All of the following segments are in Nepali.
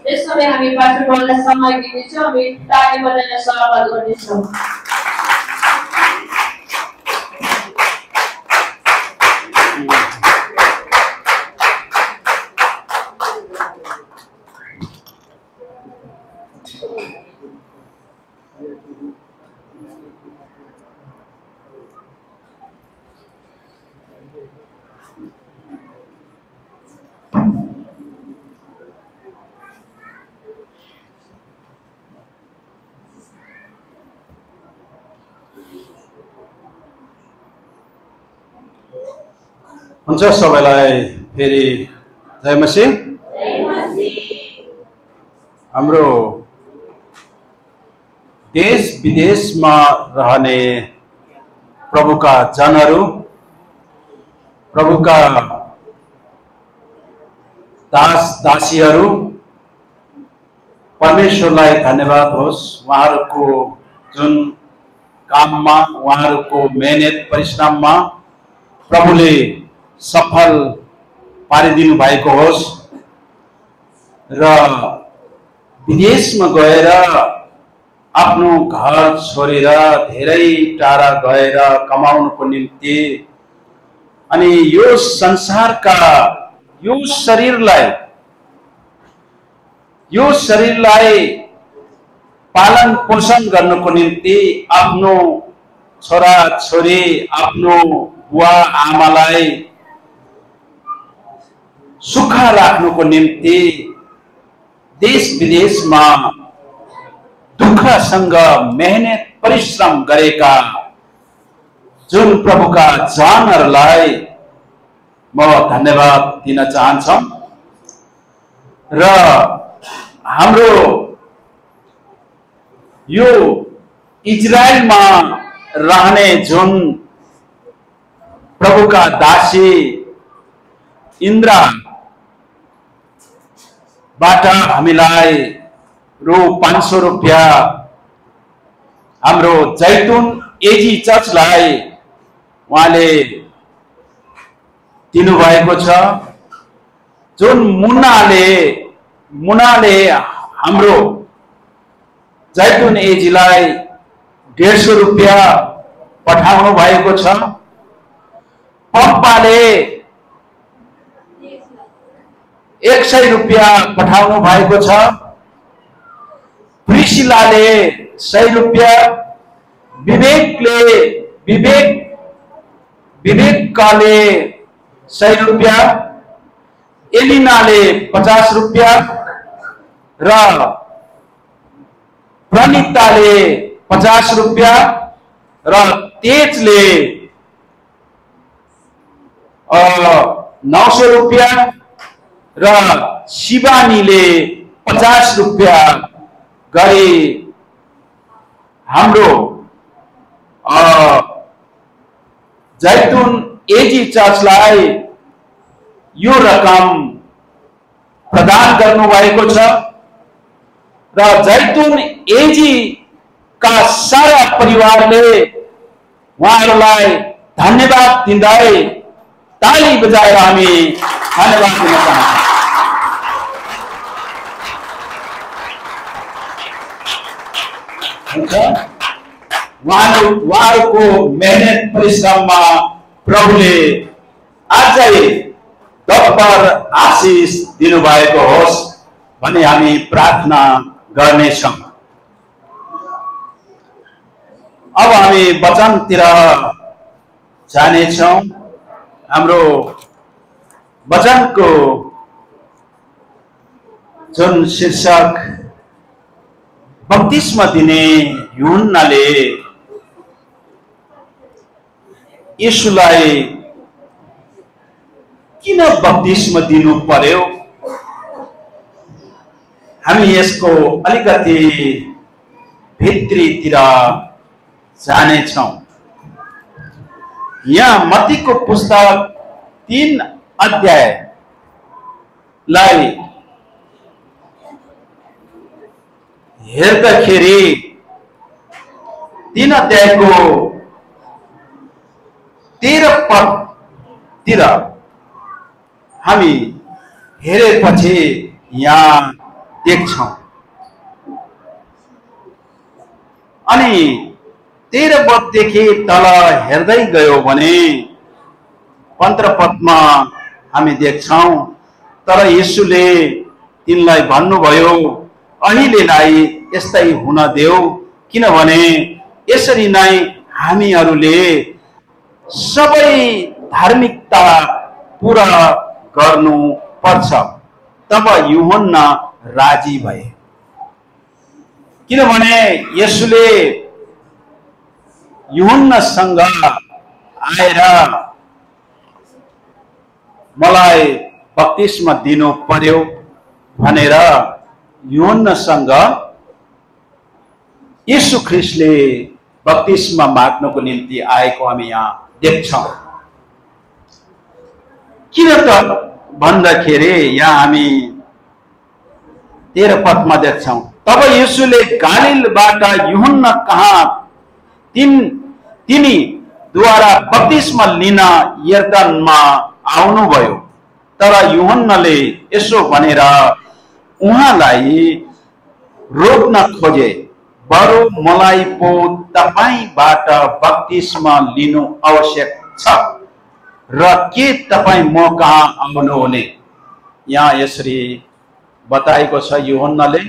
यस समय हामी पास्टर पललाई समय दिनेछौँ हामी ताली बजाएर स्वागत गर्नेछौँ हुन्छ सबैलाई फेरि जय मसीह हाम्रो देश विदेशमा रहने प्रभुका जनहरू प्रभुका दास दासीहरू परमेश्वरलाई धन्यवाद होस् उहाँहरूको जुन काममा उहाँहरूको मेहनत परिश्रममा प्रभुले सफल पारिदिनु भएको होस् र विदेशमा गएर आफ्नो घर छोडेर धेरै टाढा गएर कमाउनको निम्ति अनि यो संसारका यो शरीरलाई पालन पोषण गर्नको निम्ति आफ्नो छोरा छोरी आफ्नो बुवा आमालाई सुख राख्नुको निम्ति देश विदेशमा दुःखसँग मेहनत परिश्रम गरेका जुन प्रभुका जनहरूलाई म धन्यवाद दिन चाहन्छु र हाम्रो यो इजरायलमा रहने जुन प्रभुका दासी इन्द्रा बाट हामीलाई रु 500 रुपैयाँ हाम्रो जैतुन एजी चर्चलाई उहाँले दिनुभएको छ जुन मुनाले हाम्रो जैतुन एजीलाई 150 रुपैयाँ पठाउनु भएको छ पप्पाले 100 रुपैयाँ पठाउनु भएको छ प्रिसिलाले 100 रुपैयाँ विवेकले 100 रुपैयाँ एलिनाले 50 रुपैयाँ र प्रणिताले 50 रुपैयाँ र तेजले 900 रुपैयाँ र शिवानीले 50 रुपैयाँ गरी हाम्रो जैतुन एजी चर्चलाई यो रकम प्रदान गर्नुभएको छ र जैतुन एजी का सारा परिवारले उहाँहरूलाई धन्यवाद दिँदै ताली बजाएर हामी धन्यवाद दिन चाहन्छौँ उहाँहरूको मेहनत परिश्रममा प्रभुले अझै डबल आशिष दिनुभएको होस् भन्ने हामी प्रार्थना गर्नेछौँ। अब हामी वचनतिर जानेछौँ। हाम्रो वचनको जुन शीर्षक बप्तिस्मा दिने यूहन्नाले यीशुलाई किन बप्तिस्मा दिनु पर्यो, हामी यसको अलिकति भित्रीतिर जानेछौँ। यहाँ मत्तीको पुस्तक 3 अध्यायलाई 3 अध्यायको 13 पदतिर हामी हेरेपछि यहाँ देख्छौं। अनि 13 पददेखि तल हेर्दै गयो भने 15 पदमा हामी देख्छौं, तर येशूले तिनलाई भन्नुभयो, अहिलेलाई यस्तै हुन देऊ, किनभने यसरी नै हामीहरूले सबै धार्मिकता पूरा गर्नु पर्छ। तब यूहन्ना राजी भए, किनभने येशूले यूहन्नासँग आएर मलाई बप्तिस्मा दिनु पर्यो भनेर यूहन्नासँग यीशु ख्रीष्टले बप्तिस्मा माग्नको निम्ति आएको हामी यहाँ देख्छौं। किन त भन्दाखेरि यहाँ हामी 13 पदमा देख्छौं, तब येशूले गालीलबाट यूहन्ना कहाँ तिनी द्वारा बप्तिस्मा लिन यर्दनमा आउनुभयो। तर यूहन्नाले यसो भनेर उहाँलाई रोक्न खोजे, बरु मलाई पो तपाईबाट बप्तिस्मा लिनु आवश्यक छ र के तपाई म कहाँ आउनुहुने? यहाँ यसरी बताएको छ यूहन्नाले,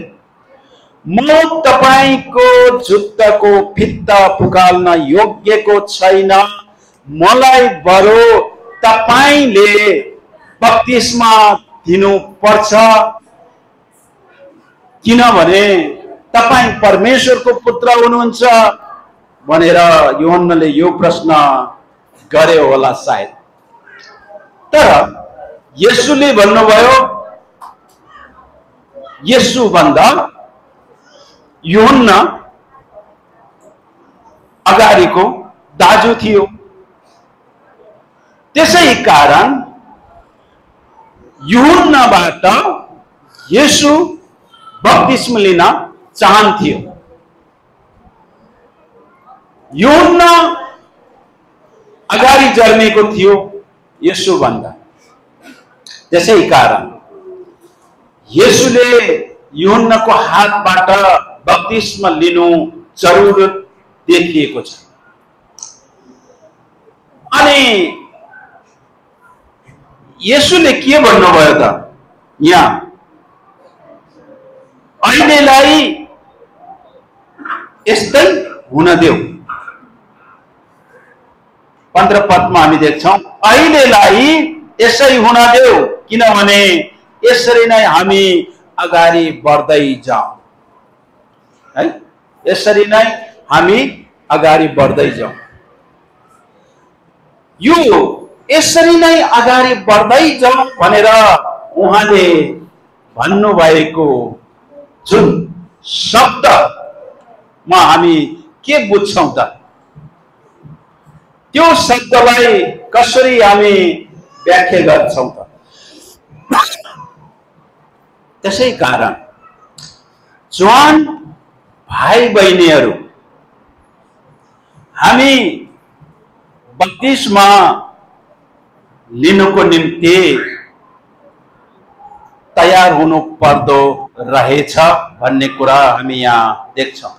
म तपाईको जुत्ताको फित्ता फुकाल्न योग्यको छैन, मलाई बरु तपाईले बप्तिस्मा दिनु पर्छ, किनभने तपाई परमेश्वरको पुत्र हुनुहुन्छ भनेर यूहन्नाले यो प्रश्न गर्यो होला सायद। तर येशूले भन्नुभयो, येशू भन्दा यूहन्ना अगाडिको दाजु थियो, त्यसै कारण यूहन्नाबाट येशू बप्तिस्मा लिन चाहन्थ्यो। यूहन्ना अगाडि जन्मेको थियो येशू भन्दा, त्यसै कारण येशूले यूहन्नाको हातबाट बप्तिस्मा लिनु जरुरत देखिएको छ। अनि येशूले के भन्नुभयो त यहाँ, अहिलेलाई यस्तै हुन देऊ। 15 पदमा हामी देख्छौं, अहिलेलाई यसै हुन देऊ, किनभने यसरी नै हामी अगाडि बढ्दै जाउँ। है, यसरी नै हामी अगाडि बढ्दै जाउँ। यो यसरी नै अगाडि बढ्दै जाउँ भनेर उहाँले भन्नुभएको जुन शब्दमा हामी के बुझ्छौं त? त्यो शब्दलाई कसरी हामी व्याख्या गर्छौं त? त्यसै कारण जवान भाइ बहिनीहरू, हामी बप्तिस्मा लिनुको निम्ति तयार हुनु पर्दो रहेछ भन्ने कुरा हामी यहाँ देख्छौं।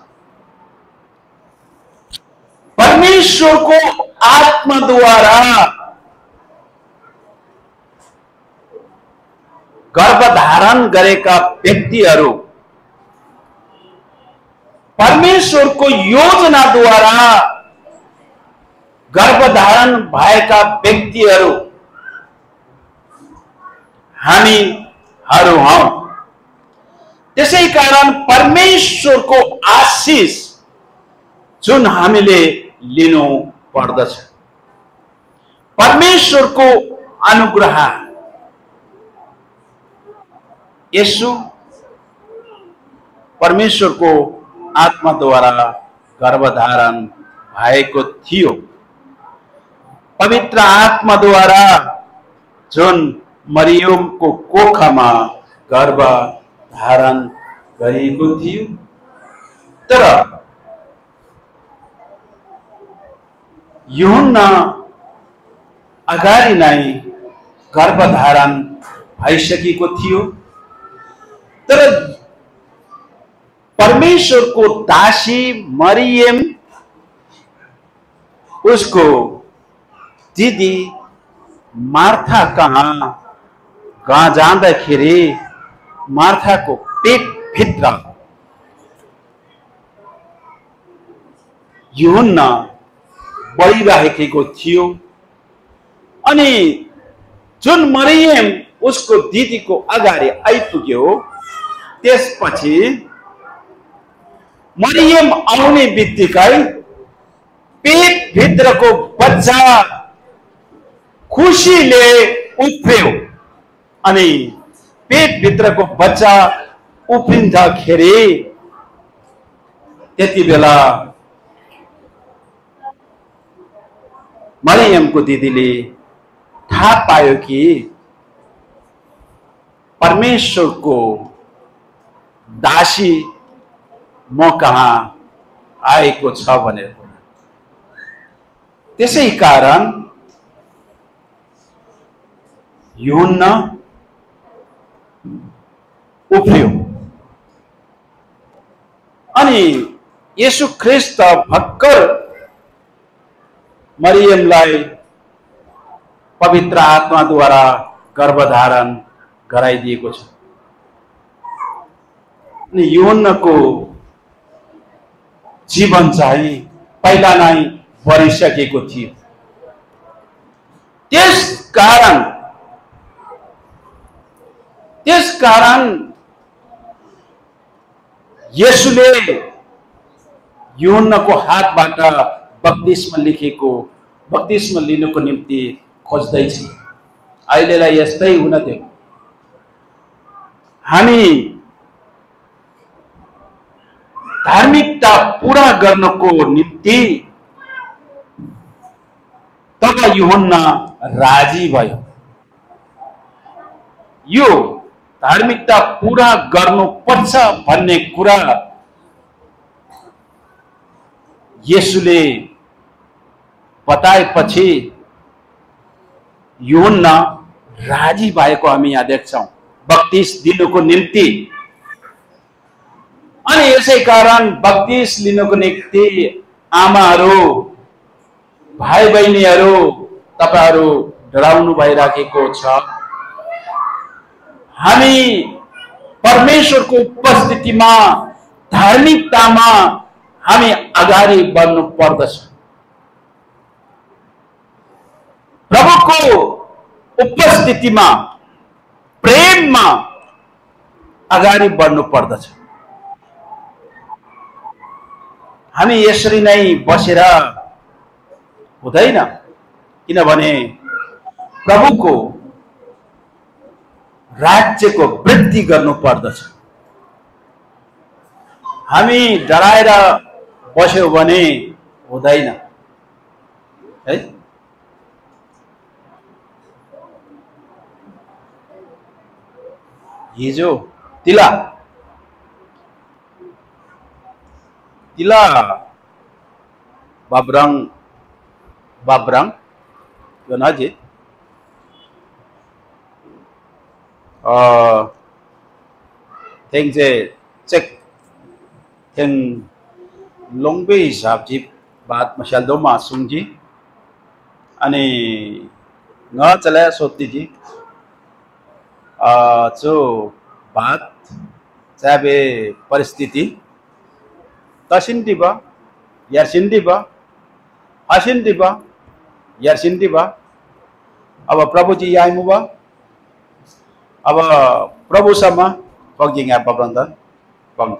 परमेश्वरको आत्माद्वारा गर्भधारण गरेका व्यक्तिहरू, परमेश्वरको योजनाद्वारा गर्भधारण भएका व्यक्तिहरू हामीहरू हौं। त्यसै कारण परमेश्वरको आशीष जुन हामीले लिनु पर्दछ, परमेश्वरको अनुग्रह, येशू परमेश्वरको आत्माद्वारा गर्भधारण भएको थियो। पवित्र आत्माद्वारा जुन मरियमको कोखमा गर्भधारण गरिएको थियो। तर यूहन्ना अगाडि नै गर्भधारण भइसकेको थियो। तर परमेश्वरको दासी मरियम उसको दिदी मार्था कहाँ जाँदाखेरि मार्थाको पेट भित्र यूहन्ना बढिरहेको थियो। अनि जुन मरियम उसको दिदीको अगाडि आइपुग्यो, त्यसपछि मरियम आउने बित्तिकै पेट भित्रको बच्चा खुसीले उफ्रियो। अनि पेट भित्रको बच्चा उफ्रिँदाखेरि त्यति बेला मरियमको दिदीले थाहा पायो कि परमेश्वरको दासी म कहाँ आएको छ भनेर। त्यसै कारण यूहन्ना उफ्रियो। अनि येशू ख्रीष्ट भर्खर मरियमलाई पवित्र आत्माद्वारा गर्भधारण गराइदिएको छ। अनि यूहन्नाको जीवन चाहिँ पहिला नै भरिसकेको थियो। त्यस कारण येशूले यूहन्नाको हातबाट बप्तिस्मा लिनुको निम्ति खोज्दैछ। अहिलेलाई यस्तै हुन दियो। हामी धार्मिकता पूरा गर्नको निम्ति तब यूहन्ना राजी भयो। यो धार्मिकता पूरा गर्नुपर्छ भन्ने कुरा येशूले बताएपछि यूहन्ना राजी भएको हामी यहाँ देख्छौं बप्तिस दिनुको निम्ति। अनि यसै कारण बप्तिस लिनुको निम्ति आमाहरू, भाइ बहिनीहरू, तपाईहरू डराउनु भइराखेको छ। हामी परमेश्वरको उपस्थितिमा, धार्मिकतामा हामी अगाडि बढ्नु पर्दछ। प्रभुको उपस्थितिमा, प्रेममा अगाडि बढ्नु पर्दछ। हामी यसरी नै बसेर हुँदैन, किनभने प्रभुको राज्यको वृद्धि गर्नु पर्दछ। हामी डराएर बस्यो भने हुँदैन है। हिजो तिला बाब्राङ यो नजिक thing je check thing longbe hisab ji baat mashal do masum ji ani nga chala soti ji जो बात चाहे परिस्थिति तसिन्दी बा यारसिन्दी बा हसिन्दी बा यारसिन्दी बा अब प्रभु जी आइमु बा अब प्रभु sama paging apa brondan bang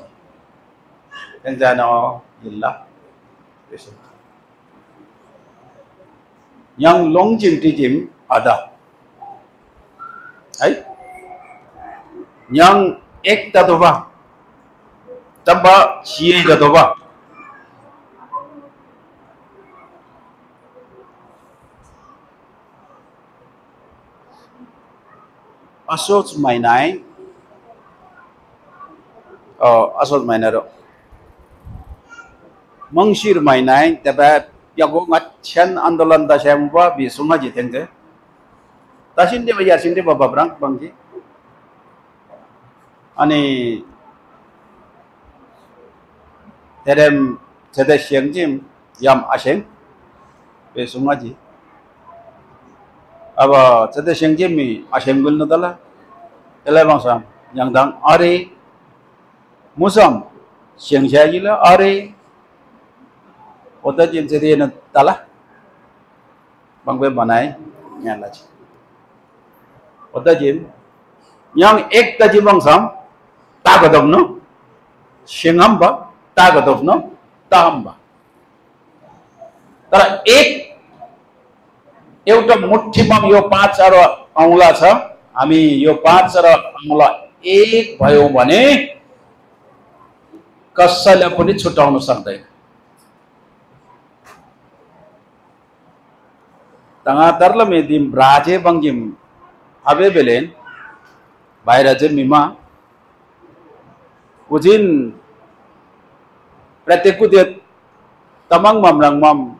yang jana illa yang longjim tijim ada ai yang ek tatoba taba siye tatoba asot mainai asot mainaro mangsir mainai taba yago ngatchen andolan da semua bisuma jitenge tasin dia bayar sini bapak berang bangji ani terem cede siang jim yam aseng besungaji aba cede siang jim mi aseng gul nadala elai bangsam yang dang are musam siang siagi la are oda jim cede na tala bangbe banai nyala ji oda jim yang ek ta jim bangsam tagadom no siangam ba tagadom no tahamba तर एक एउटा मुठीमा यो 5 र औंला छ हामी यो 5 र औंला एक भयो भने कसैले पनि छुटाउन सक्दैन तंगा तरल मेदिम राजे बंगिम हबे बेलेन बाहिर मिमा उजिन प्रत्येक दे तमंग ममरंग मम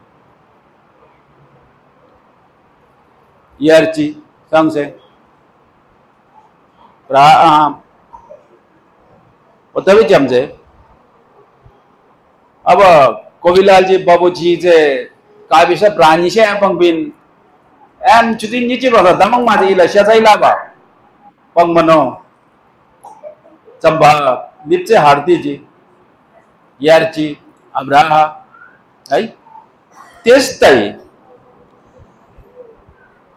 yarchi sangse praam otabi jamje aba kobilal ji babu ji je ka bisa prani se pangbin an chutin ni ji ba damang ma ji la sha sai la ba pangmano chamba nipche harti ji yarchi abraha ai testai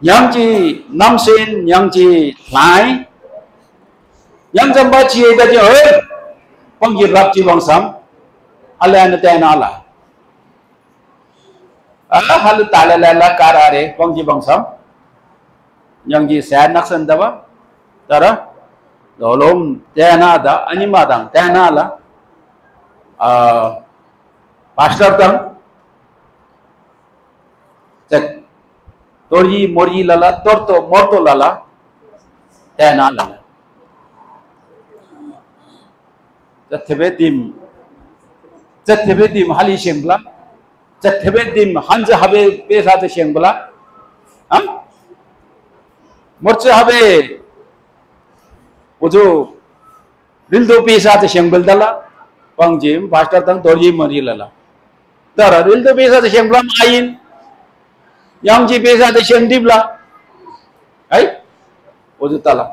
yang ji namsen yang ji lai yang jamba ji da ji oi pang ji rap ji bangsam ala na ta na ala ala hal tala la la karare pang ji bangsam yang ji sa naksan da ba tara dolom ta na da anima dang ta na la pastor dang cek Torji morji lala torto morto lala tena lala jathebe dim hali shembla jathebe dim hanja habe pesa te shembla morche habe ojo rildo pesa te shembal dala pangjim pastor tang torji morji lala tara rildo pesa te shembla main yang ji pesa de shendib la ai oju tala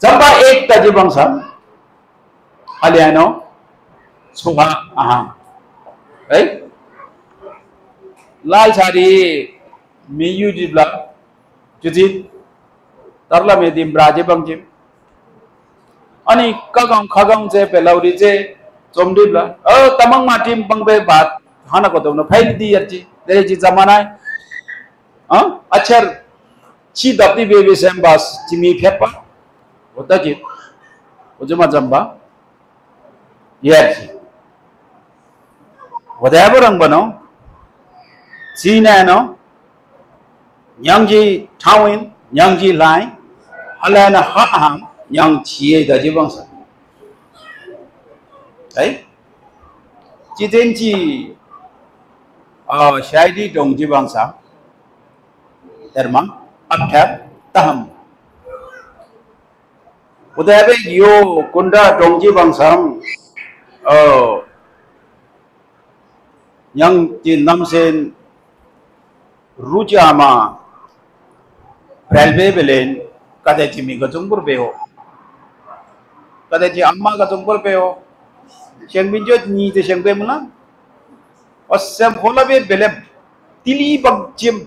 jamba ek ta ji bangsam aliano suha aham ai lal sari miyu dibla juji tarla me dim braje bangjim ani kagam khagam je pelauri je chomdibla tamang ma tim bangbe bat hana ko dom no phai di yarchi dere ji zamana achar chi dapti bebe sembas chimi phepa oda ji ojuma jamba yes whatever rang bano china no nyangji thawin nyangji lai halana ha ham nyang chie da ji bangsa ai chi den chi shaidi dong ji bangsa termang abthap taham udabe yo kunda dongji bangsam yang ji namsen rujama railway belen kade ji mi gajumpur beo kade ji amma gajumpur beo sengmin jo ni te sengbe mula osem hola be bele tili bag jim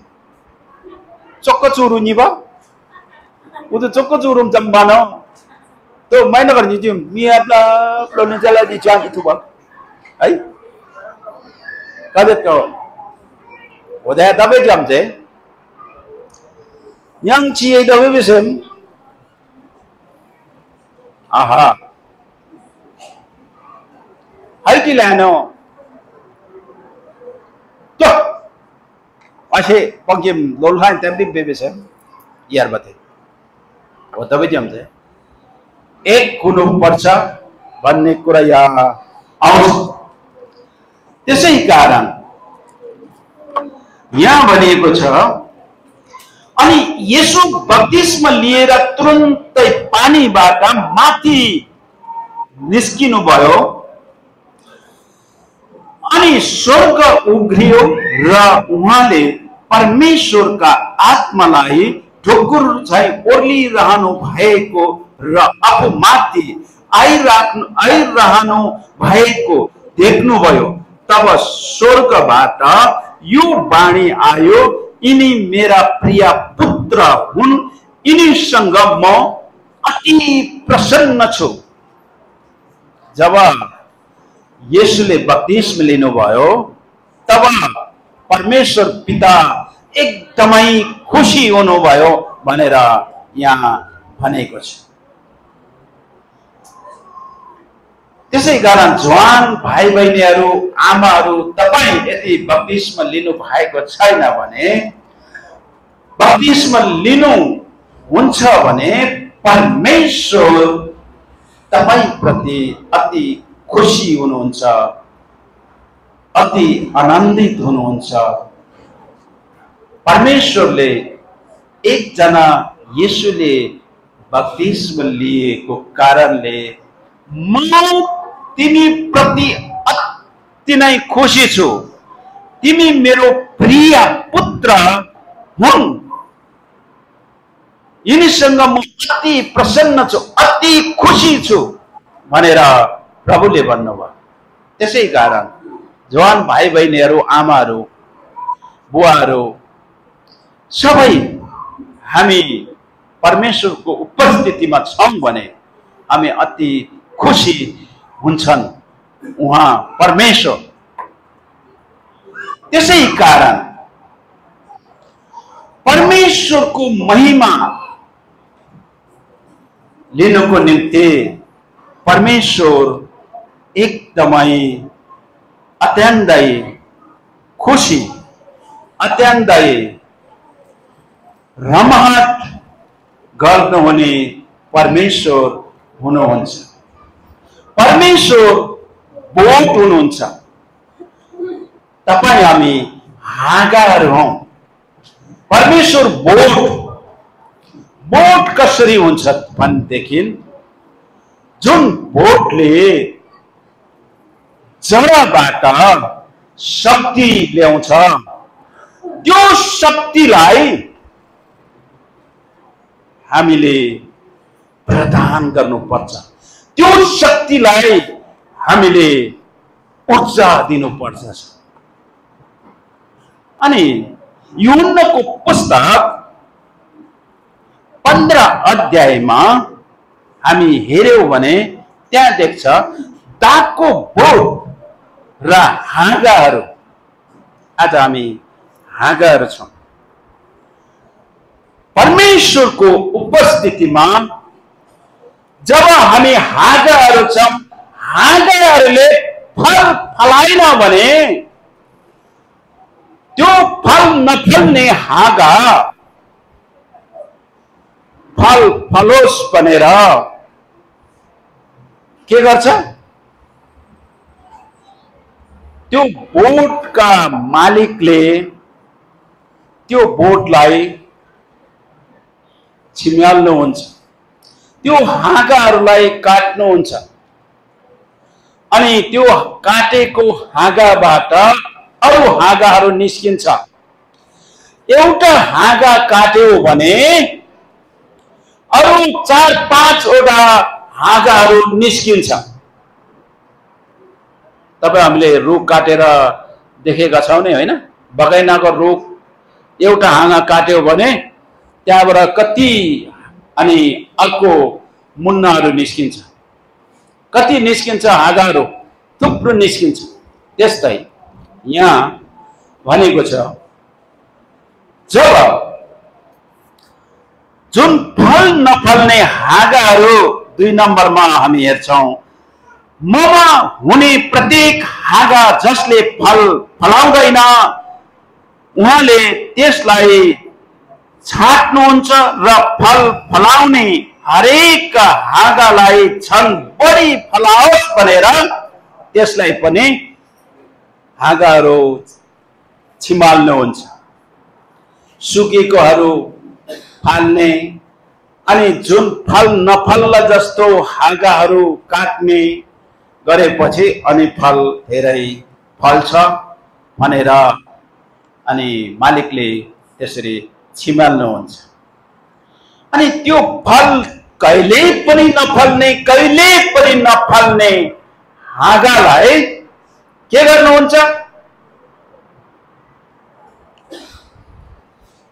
Cokko curu ni ba, udah cokko curu jambano, tuh main apa ni jim, miat lah, belum jalan di jam itu ba, ay, kadet kau, udah tapi jam je, yang cie tapi bisem, aha, hai kilano, tuh. Ashe pangjim lolhan temdim bebesem yar bate o tabe jamse ek kuno parcha banne kura ya aus त्यसै कारण यहाँ भनेको छ अनि येशू बप्तिस्मा लिएर तुरुन्तै पानीबाट माथि निस्किनु भयो अनि स्वर्ग उघ्रियो र उहाँले परमेश्वरका आत्मालाई ढोकुर झै ओर्लिरहनु भएको र आफूमाथि आइरहनु भएको देख्नुभयो। तब स्वर्गबाट यो वाणी आयो, यिनी मेरा प्रिय पुत्र हुन्, यिनीसँग म अति प्रसन्न छु। जब येशूले बप्तिस्म लिनुभयो तब परमेश्वर पिता एकदमै खुसी हुनुभयो भनेर यहाँ भनेको छ। त्यसै कारण जवान भाइ बहिनीहरू, आमाहरू, तपाईँ यदि बप्तिस्म लिनु भएको छैन भने बप्तिस्म लिनु हुन्छ भने परमेश्वर तपाईँ प्रति अति खुसी हुनुहुन्छ, अति आनन्दित हुनुहुन्छ। परमेश्वरले एकजना येशूले बप्तिस्म लिएको कारणले म तिमी प्रति अति नै खुसी छु, तिमी मेरो प्रिय पुत्र हुन्, यिनीसँग म अति प्रसन्न छु, अति खुसी छु भनेर प्रभुले भन्नुभयो। त्यसै कारण जवान भाइ बहिनीहरू, आमाहरू, बुवाहरू सबै हामी परमेश्वरको उपस्थितिमा छौं भने हामी अति खुसी हुन्छन् उहाँ परमेश्वर। त्यसै कारण परमेश्वरको महिमा लिनको निम्ति परमेश्वर एकदमै अत्यन्तै खुसी, अत्यन्तै रमाहट गर्नुहुने परमेश्वर हुनुहुन्छ। परमेश्वर बोट हुनुहुन्छ, तपाईँ हामी हाँगाहरू हौं। परमेश्वर बोट कसरी हुन्छ भनेदेखि जुन बोटले जलबाट शक्ति ल्याउँछ, त्यो शक्तिलाई हामीले प्रदान गर्नुपर्छ, त्यो शक्तिलाई हामीले ऊर्जा दिनुपर्छ। अनि यूहन्नाको पुस्तक 15 अध्यायमा हामी हेर्यौं भने त्यहाँ देख्छ दागको बोट र हाँगाहरू। आज हामी हाँगाहरू छौं। परमेश्वरको उपस्थितिमा जब हामी हाँगाहरू छौं, हाँगाहरूले फल फलाएन भने त्यो फल नफल्ने हाँगा फल फलोस् भनेर के गर्छ? त्यो बोटका मालिकले त्यो बोटलाई छिम्याल्नुहुन्छ, त्यो हाँगाहरूलाई काट्नुहुन्छ अनि त्यो काटेको हाँगाबाट अरू हाँगाहरू निस्किन्छ। एउटा हाँगा काट्यो भने अरू 4-5 वटा हाँगाहरू निस्किन्छ। तपाईँ हामीले रुख काटेर देखेका छौं नि, होइन? बगैनाको रुख एउटा हाँगा काट्यो भने त्यहाँबाट कति अनि अर्को मुन्नाहरू निस्किन्छ, कति निस्किन्छ, हाँगाहरू थुप्रो निस्किन्छ। त्यस्तै यहाँ भनेको छ जब जुन फल नफल्ने हाँगाहरू 2 नम्बरमा हामी हेर्छौं, ममा हुने प्रत्येक हाँगा जसले फल फलाउँदैन उहाँले त्यसलाई छाट्नुहुन्छ र फल फलाउने हरेक हाँगालाई झन् बढी फलाओस् भनेर त्यसलाई पनि हाँगाहरू छिमाल्नुहुन्छ। सुकेकोहरू फाल्ने अनि जुन फल नफल्ला जस्तो हाँगाहरू काट्ने गरेपछि अनि फल धेरै फल्छ भनेर अनि मालिकले त्यसरी छिमाल्नुहुन्छ। अनि त्यो फल कहिले पनि नफल्ने हाँगालाई के गर्नुहुन्छ?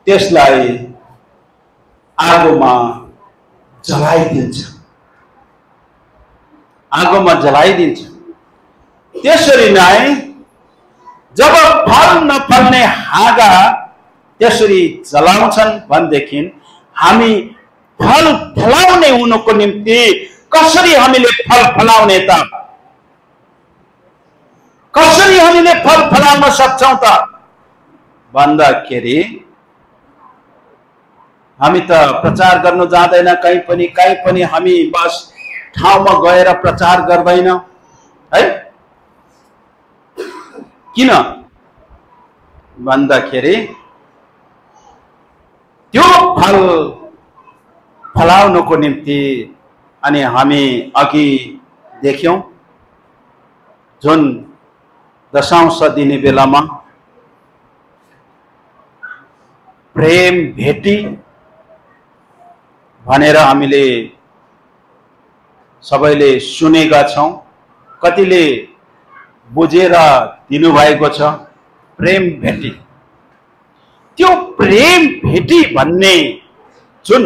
त्यसलाई आगोमा जलाइदिन्छ। त्यसरी नै जब फल नफल्ने हाँगा त्यसरी जलाउँछन् भनेदेखि हामी फल फलाउने हुनुको निम्ति कसरी हामीले फल फलाउने त? कसरी हामीले फल फलाउन सक्छौं त भन्दाखेरि हामी त प्रचार गर्न जाँदैन कहीँ पनि हामी बस ठाउँमा गएर प्रचार गर्दैन है। किन भन्दाखेरि त्यो फल फलाउनको निम्ति अनि हामी अघि देख्यौं जुन दशांश दिने बेलामा प्रेम भेटी भनेर हामीले सबैले सुनेका छौं। कतिले बुझेर दिनुभएको छ प्रेम भेटी। त्यो प्रेम भेटी भन्ने जुन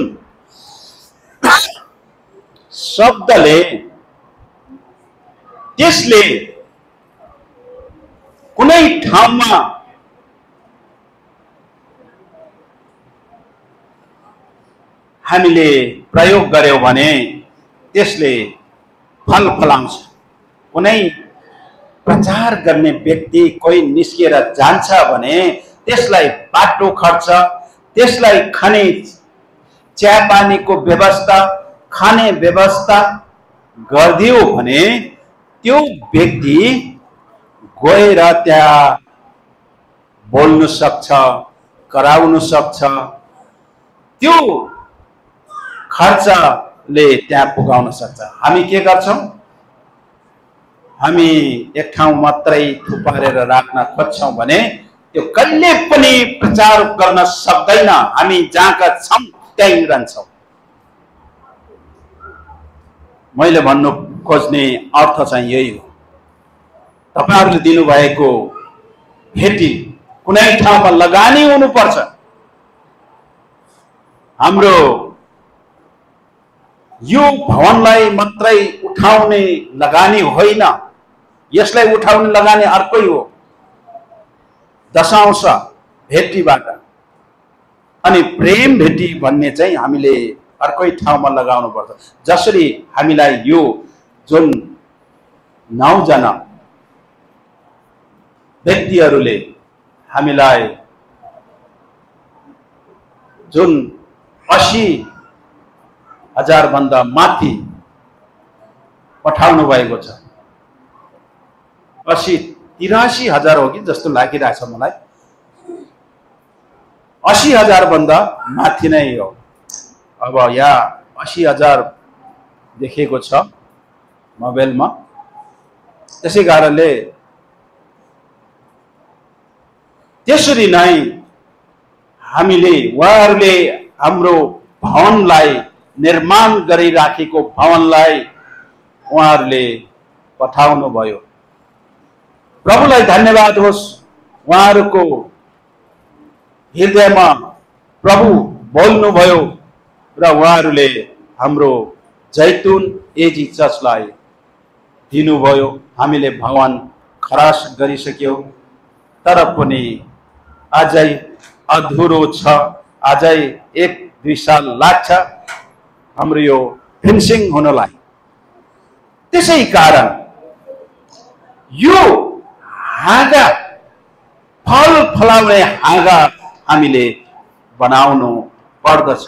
शब्दले त्यसले कुनै ठाउँमा हामीले प्रयोग गर्यौं भने त्यसले फल फलाउँछ। कुनै प्रचार गर्ने व्यक्ति कोही निस्केर जान्छ भने त्यसलाई बाटो खर्च, त्यसलाई खाने चियापानीको व्यवस्था, खाने व्यवस्था गरिदियो भने त्यो व्यक्ति गएर त्यहाँ बोल्न सक्छ, कराउन सक्छ। त्यो खर्चले त्यहाँ पुगाउन सक्छ। हामी के गर्छौं? हामी एक ठाउँ मात्रै थुपारेर राख्न खोज्छौं भने त्यो कहिले पनि प्रचार गर्न सक्दैन। हामी जहाँका छौं त्यहीँ रहन्छौं। मैले भन्नु खोज्ने अर्थ चाहिँ यही हो। तपाईहरुले दिनुभएको भेटी कुनै ठाउँमा लगानी हुनुपर्छ। हाम्रो यो भवनलाई मात्रै उठाउने लगानी होइन, यसलाई उठाउने लगानी अर्कै हो। दशांश भेटीबाट अनि प्रेम भेटी भन्ने चाहिँ हामीले अर्कै ठाउँमा लगाउनु पर्छ। जसरी हामीलाई यो जुन 9 जना व्यक्तिहरूले हामीलाई जुन 80,000 भन्दा माथि पठाउनु भएको छ। 83,000 हो कि जस्तो लागिरहेछ मलाई। 80,000 भन्दा माथि नै हो। अब यहाँ 80,000 देखेको छ मोबाइलमा। त्यसै कारणले त्यसरी नै हामीले उहाँहरूले हाम्रो भवनलाई निर्माण गरिराखेको भवनलाई उहाँहरूले पठाउनु भयो। प्रभुलाई धन्यवाद होस्। उहाँहरूको हृदयमा प्रभु बोल्नु भयो र उहाँहरूले हाम्रो जैतुन एजी चर्चलाई दिनुभयो। हामीले भवन खरास गरिसक्यौं तर पनि अझै अधुरो छ। अझै 1-2 साल लाग्छ हाम्रो यो फिनिशिङ हुनलाई। त्यसै कारण यो हाँगा फल फलाउने हाँगा हामीले बनाउनु पर्दछ।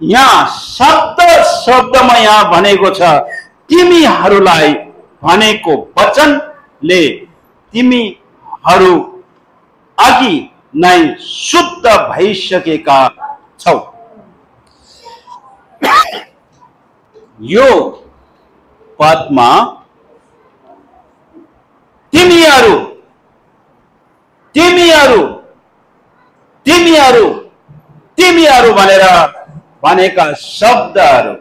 यहाँ शब्दमा यहाँ भनेको छ तिमीहरूलाई भनेको वचनले तिमीहरू अघि नै शुद्ध भइसकेका छौ। यो पदमा तिमीहरू तिमीहरू तिमीहरू तिमीहरू भनेर भनेका शब्दहरू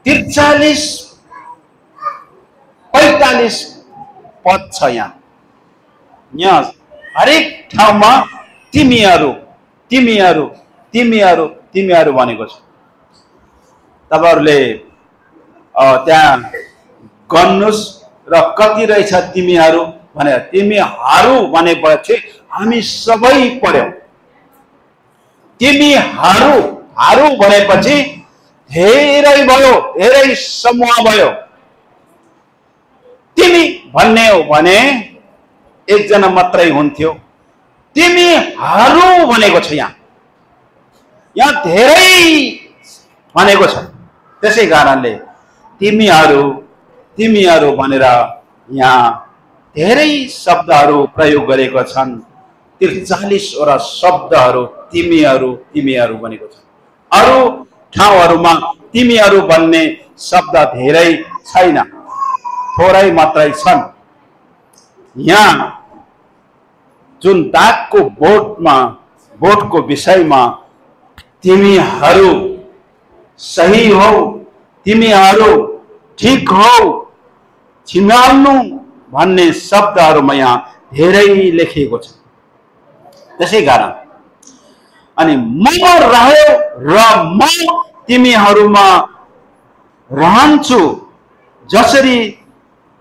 43 45 पद छ यहाँ हरेक ठाउँमा तिमीहरू तिमीहरू तिमीहरू तिमीहरू भनेको छ। तपाईहरुले त्यहाँ गन्नुस् र कति रहेछ तिमीहरू भनेर। तिमीहरू भनेपछि हामी सबै पढ्यौं। तिमीहरू हारू भनेपछि धेरै भयो, धेरै समूह भयो। तिमी भन्ने हो भने एकजना मात्रै हुन्थ्यो। तिमीहरू भनेको छ यहाँ धेरै भनेको छ। त्यसै कारणले तिमीहरू तिमीहरू भनेर यहाँ धेरै शब्दहरू प्रयोग गरेको छन्। 43 वटा शब्दहरू तिमीहरू तिमीहरू भनेको छ। अरु ठाउँहरूमा तिमीहरू भन्ने शब्द धेरै छैन, थोरै मात्रै छन्। यहाँ जुन दागको बोटको विषयमा तिमीहरू सही हो, तिमीहरू ठीक हो, छिमाल्नु भन्ने शब्दहरूमा यहाँ धेरै लेखिएको छ। त्यसै कारण अनि म रह्यो र म तिमीहरूमा रहन्छु। जसरी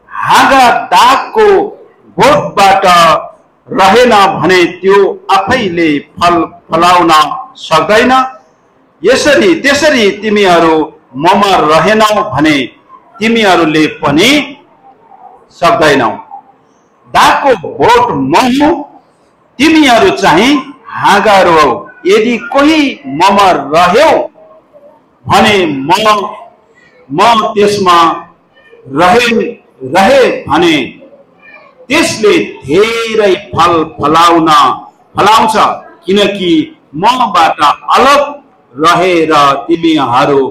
हाँगा दागको बोटबाट रहेन भने त्यो आफैले फल फलाउन सक्दैन, त्यसरी तिमीहरू ममा रहेनौ भने तिमीहरूले पनि सक्दैनौ। दागको बोट म हुँ, तिमीहरू चाहिँ हाँगाहरू हौ। यदि कोही ममा रह्यो भने म त्यसमा रहे भने त्यसले धेरै फल फलाउँछ, किनकि मबाट अलग रहेर तिमीहरू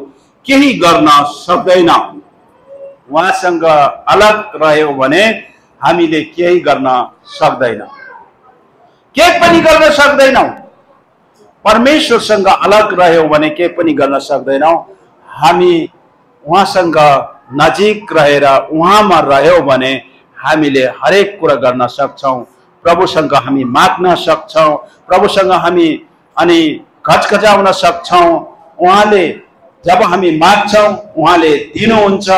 केही गर्न सक्दैन। उहाँसँग अलग रह्यो भने हामीले केही गर्न सक्दैन, केही पनि गर्न सक्दैनौं। परमेश्वरसँग अलग रह्यो भने केही पनि गर्न सक्दैनौं। हामी उहाँसँग नजिक रहेर उहाँमा रह्यो भने हामीले हरेक कुरा गर्न सक्छौं। प्रभुसँग हामी माग्न सक्छौं, प्रभुसँग हामी अनि घचघचाउन सक्छौं। उहाँले जब हामी माग्छौं उहाँले दिनुहुन्छ।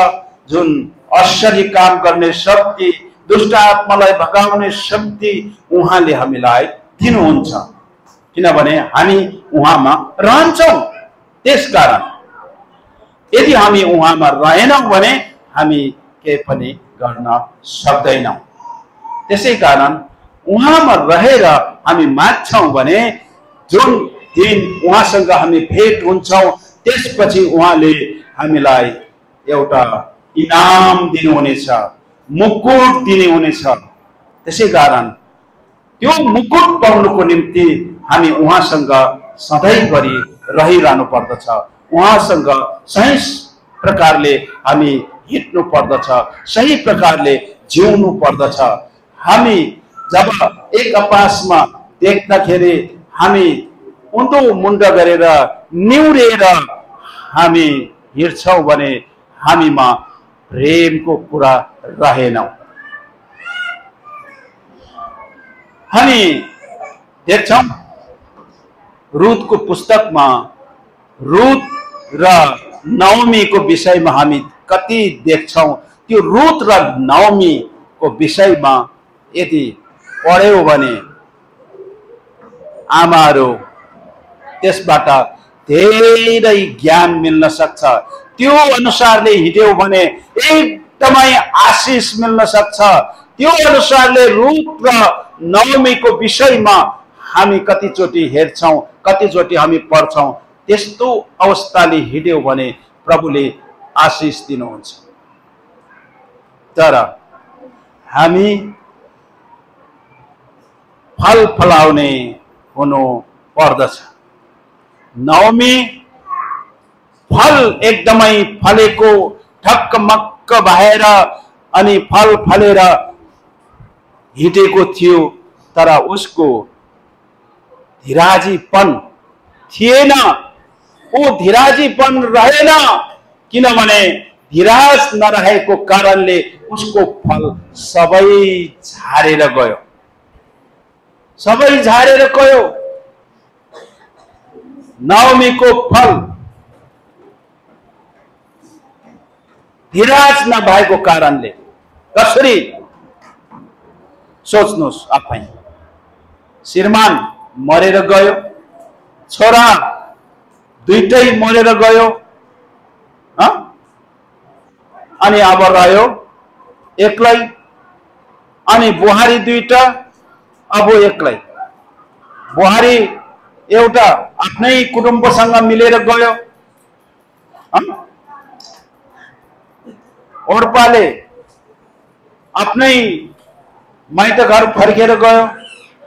जुन आश्चर्य काम गर्ने शक्ति, दुष्ट आत्मालाई भगाउने शक्ति उहाँले हामीलाई दिनुहुन्छ, किनभने हामी उहाँमा रहन्छौं। त्यसकारण यदि हामी उहाँमा रहेनौं भने हामी केही पनि गर्न सक्दैनौं। त्यसै कारण उहाँमा रहेर हामी माग्छौं भने जुन दिन उहाँसँग हामी भेट हुन्छौं त्यसपछि उहाँले हामीलाई एउटा इनाम दिनुहुनेछ, मुकुट दिनुहुनेछ। त्यसै कारण त्यो मुकुट पाउनको निम्ति हामी उहाँसँग सधैँभरि रहिरहनु पर्दछ। उहाँसँग सही प्रकारले हामी हिँड्नु पर्दछ, सही प्रकारले जिउनु पर्दछ। हामी जब एक आपसमा देख्दाखेरि हामी उन्दो मुण्ड गरेर निउरेर हामी हिँड्छौं भने हामीमा प्रेमको कुरा रहेनौ। हामी देख्छौं रुथको पुस्तकमा रुथ र नाओमीको विषयमा हामी कति देख्छौं। त्यो रुथ र नाओमीको विषयमा यदि पढ्यौं भने आमाहरू त्यसबाट धेरै ज्ञान मिल्न सक्छ। त्यो अनुसारले हिँड्यौं भने एकदमै आशिष मिल्न सक्छ। त्यो अनुसारले रुथ र नाओमीको विषयमा हामी कतिचोटि हेर्छौं, कतिचोटि हामी पढ्छौं। त्यस्तो अवस्थाले हिँड्यौं भने प्रभुले आशिष दिनुहुन्छ। तर हामी फल फलाउने हुनु पर्दछ। नाओमी फल एकदमै फलेको ढकमक्क भएर अनि फल फलेर हिँडेको थियो, तर उसको धीराजीपन थिएन। ऊ धीराजीपन रहेन, किनभने धीराज नरहेको कारणले उसको फल सबै झारेर गयो, सबै झारेर गयो। नाओमीको फल धीराज नभएको कारणले कसरी, सोच्नुहोस् आफै। श्रीमान मरेर गयो, छोरा दुईटै मरेर गयो, अनि अब रह्यो एक्लै, अनि बुहारी दुईटा अब एक्लै। बुहारी एउटा आफ्नै कुटुम्बसँग मिलेर गयो, ओर्पाले आफ्नै माइत घर फर्केर गयो।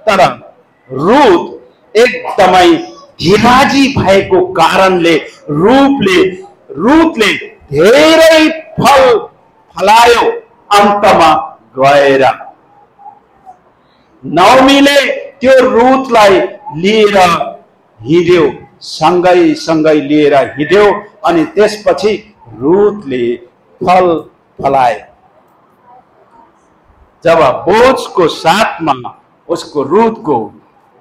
तर रुथ एकदमै धीराजी भएको कारणले रुथले धेरै फल फलायो अन्तमा गएर। नाओमीले त्यो रुथलाई लिएर हिँड्यो, सँगै लिएर हिँड्यो, अनि त्यसपछि रुथले फल फलायो। जब बोजको साथमा उसको रुथको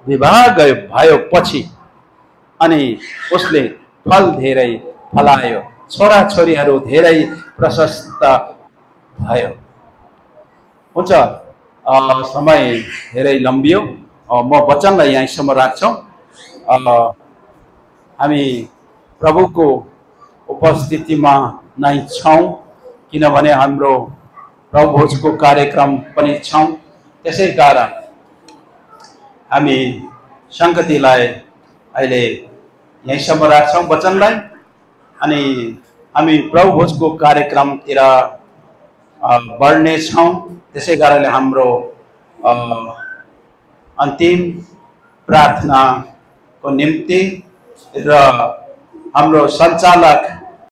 विवाह भयो पछि अनि उसले फल धेरै फलायो, छोराछोरीहरू धेरै प्रशस्त भयो। हुन्छ, समय धेरै लम्बियो, म वचनलाई यहीँसम्म राख्छौँ। हामी प्रभुको उपस्थितिमा नै छौँ, किनभने हाम्रो प्रभुभोजको कार्यक्रम पनि छौँ। त्यसै कारण हामी सङ्गतिलाई अहिले यहीँसम्म राख्छौँ वचनलाई, अनि हामी प्रभुभोजको कार्यक्रमतिर बढ्नेछौँ। त्यसै कारणले हाम्रो अन्तिम प्रार्थनाको निम्ति र हाम्रो सञ्चालक